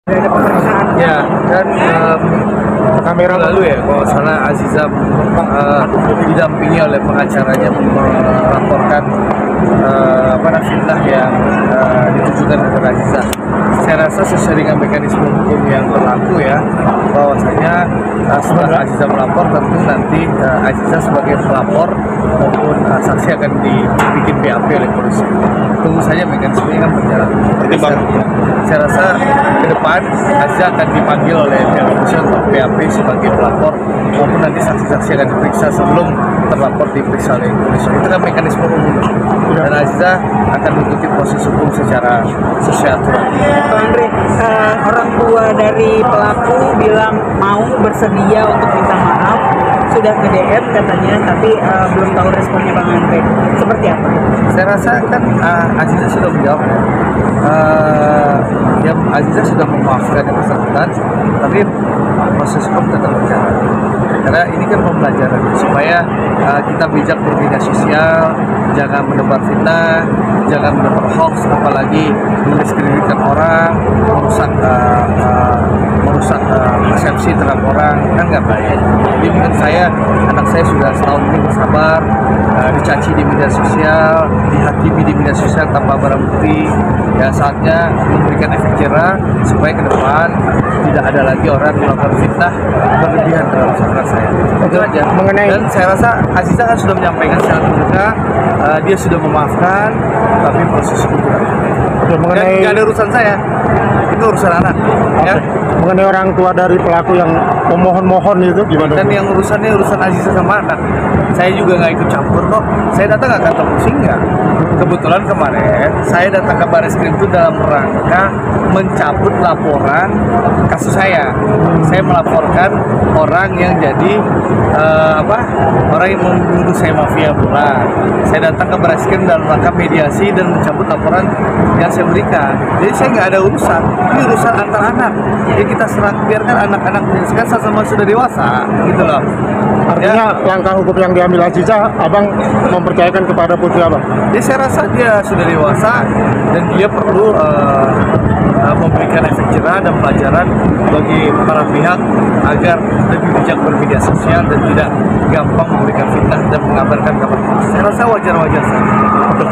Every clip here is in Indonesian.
Ada pemeriksaan. Ya, dan kamera lalu ya, kalau salah Aziza didampingi oleh pengacaranya melaporkan fitnah yang ditujukan kepada Aziza. Saya rasa sesuai dengan mekanisme hukum yang berlaku ya, bahwasanya setelah Aziza melapor tentu nanti Aziza sebagai pelapor maupun saksi akan dibikin BAP oleh polisi. Tunggu saja mekanismenya kan berjalan. Jadi saya rasa ke depan Aziza akan dipanggil oleh pihak polisi untuk BAP sebagai pelapor maupun nanti saksi-saksi akan diperiksa sebelum terlapor diperiksa oleh polisi. Itu kan mekanisme umum. Dan Aziza akan mengikuti proses hukum secara sesuai aturan. Pak Andre, orang tua dari pelaku bilang mau bersedia untuk minta maaf, sudah ke DM katanya, tapi belum tahu responnya Bang Andre. Seperti apa? Saya rasa kan Aziza sudah menjawab ya. Aziza sudah memaafkan yang bersangkutan, tapi proses hukum tetap berjalan. Karena ini kan pembelajaran supaya kita bijak bermedia sosial, jangan menebar fitnah, jangan menebar hoax, apalagi mendiskreditkan orang, merusak persepsi terhadap orang, kan nggak baik. Jadi menurut saya, anak saya sudah setahun ini bersabar, dicaci di media sosial, dihakimi di media sosial tanpa barang bukti. Ya saatnya memberikan efek jerah supaya ke depan tidak ada lagi orang melakukan fitnah berlebihan terhadap saudara saya. Itu aja. Dan saya rasa Aziza kan sudah menyampaikan secara terbuka, dia sudah memaafkan, tapi proses hukum tidak. Dan nggak ada urusan saya, itu urusan anak. Ya. Mengenai orang tua dari pelaku yang memohon-mohon itu gimana? Dan yang urusannya urusan Aziza sama anak. Saya juga nggak ikut campur kok. Saya datang ke kantor polisi nggak. Kebetulan kemarin saya datang ke Barreskrim itu dalam rangka mencabut laporan kasus saya. Saya melaporkan orang yang jadi orang yang menuduh saya mafia bola. Saya datang ke Barreskrim dalam rangka mediasi dan mencabut laporan yang saya berikan. Jadi saya nggak ada urusan. Ini urusan antar anak. Jadi kita biarkan anak-anak menyelesaikan sama sudah dewasa, gitu loh. Artinya ya, langkah hukum yang diambil Aziza, Abang mempercayakan kepada putri Abang? Jadi saya rasa dia sudah dewasa dan dia perlu memberikan efek jerah dan pelajaran bagi para pihak agar lebih bijak bermedia sosial dan tidak gampang memberikan fitnah dan mengabarkan kabar palsu. Saya rasa wajar-wajar saja.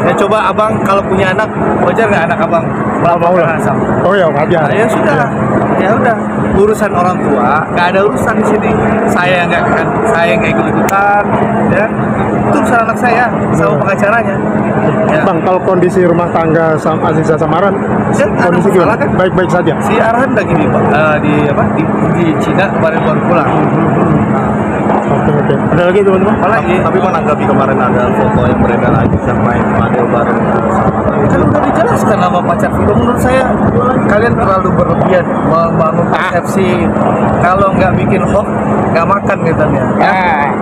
Ya coba Abang kalau punya anak, wajar nggak anak Abang melaporkan asal? Oh ya wajar. Nah, ya sudah, ya udah. Urusan orang tua nggak ada urusan di sini. Saya nggak ikut-ikutan, ya. Itu urusan anak saya sama pengacaranya. Ya. Bang, kalau kondisi rumah tangga sama Aziza Samaran, kondisi gimana? Kan? Baik-baik saja. Si Arhan lagi di Cina kemarin baru pulang. Oke. Ada lagi teman-teman? Apalagi? Tapi menanggapi kemarin ada foto yang beredar Aziza main padel bareng sama Kan udah dijelaskan nama pacar video. Menurut saya kalian terlalu berlebihan membangun persepsi. Kalau nggak bikin hoax nggak makan katanya. Ya?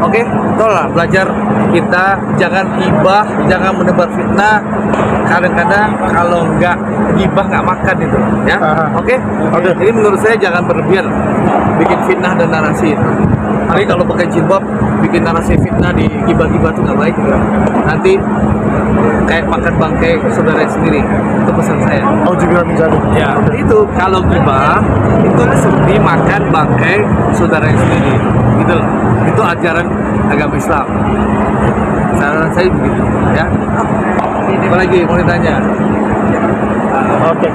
Oke, tolong belajar kita jangan gibah, jangan menebar fitnah. Kadang-kadang kalau nggak gibah nggak makan itu, ya. Oke. Jadi menurut saya jangan berlebihan bikin fitnah dan narasi itu. Tapi kalau pakai jilbab bikin narasi fitnah di gibah-gibah itu nggak baik juga. Nanti kayak makan bangkai saudara sendiri. Itu pesan saya. Oh juga misalnya. Ya, itu kalau gibah itu seperti makan bangkai saudara sendiri. Gitu loh. Itu ajaran agama Islam. Saran saya begitu, ya. Apa lagi mau ditanya? Oke.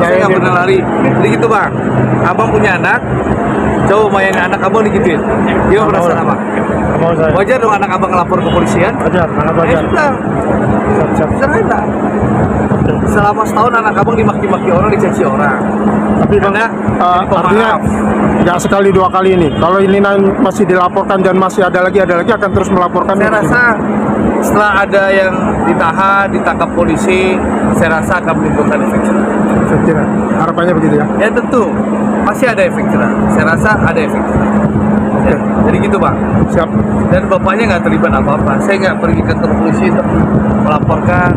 Saya nggak pernah lari. Jadi gitu Bang. Abang punya anak, coba bayangin anak abang digituin. Dia merasa apa? Mau saya. Wajar dong anak abang ngelapor ke kepolisian? Wajar, sangat Ya wajar. sudah. Sederhana. Selama setahun anak abang dimaki-maki orang, dicaci orang. Tapi Bang, Karena artinya nggak sekali dua kali ini. Kalau ini masih dilaporkan dan masih ada lagi akan terus melaporkan. Saya rasa setelah ada yang ditangkap polisi, saya rasa akan menimbulkan efek jerah. Efek jerah. Harapannya begitu ya? Ya tentu, pasti ada efek jerah. Saya rasa ada efek jerah. Ya, jadi gitu Bang. Siap. Dan bapaknya nggak terlibat apa-apa. Saya nggak pergi ke kantor polisi untuk melaporkan.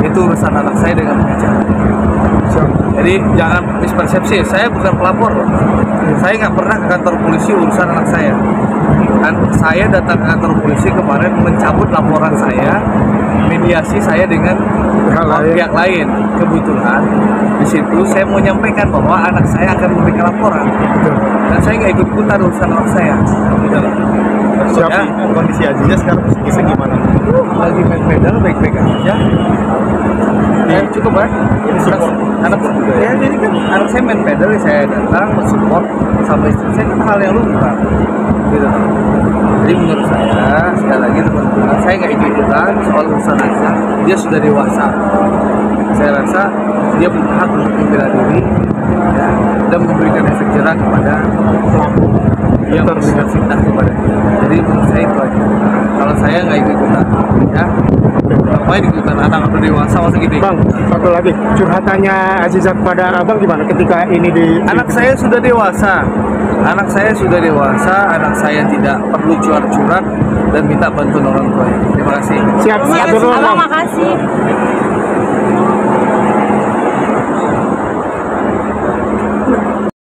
Itu urusan anak saya dengan pengacara. Siap. Jadi jangan mispersepsi. Saya bukan pelapor. Saya nggak pernah ke kantor polisi urusan anak saya. Saya datang ke kantor polisi kemarin mencabut laporan saya, mediasi saya dengan pihak lain. Kebetulan di situ saya mau menyampaikan bahwa anak saya akan memberikan laporan, dan saya nggak ikut-ikutan urusan anak saya. Gitu loh. Siap. Ya, Kondisi Aziza sekarang psikisnya gimana? lagi main pedal baik-baik aja. Ya, cukup kan? Anak ya, jadi kan anak saya main pedal, saya datang mensupport sama istri saya, itu hal yang lumrah. Gitu. Jadi menurut saya, sekali lagi teman-teman, saya nggak ikut-ikutan soal urusan Aisyah. Dia sudah dewasa. Saya rasa dia punya hak untuk membela diri, ya, dan memberikan efek jerah kepada pelaku yang memberikan fitnah kepada dia. Jadi menurut saya itu aja. Kalau saya nggak ikut-ikutan, ya. Ngapain ikutan anak udah dewasa masa gitu? Bang, satu lagi curhatannya Aziza kepada abang gimana ketika ini Anak saya sudah dewasa. Anak saya sudah dewasa. Anak saya tidak perlu curhat-curhat dan minta bantuan orang tua. Terima kasih. siap Terima atur kasih, dulu, Abang, Bang. makasih.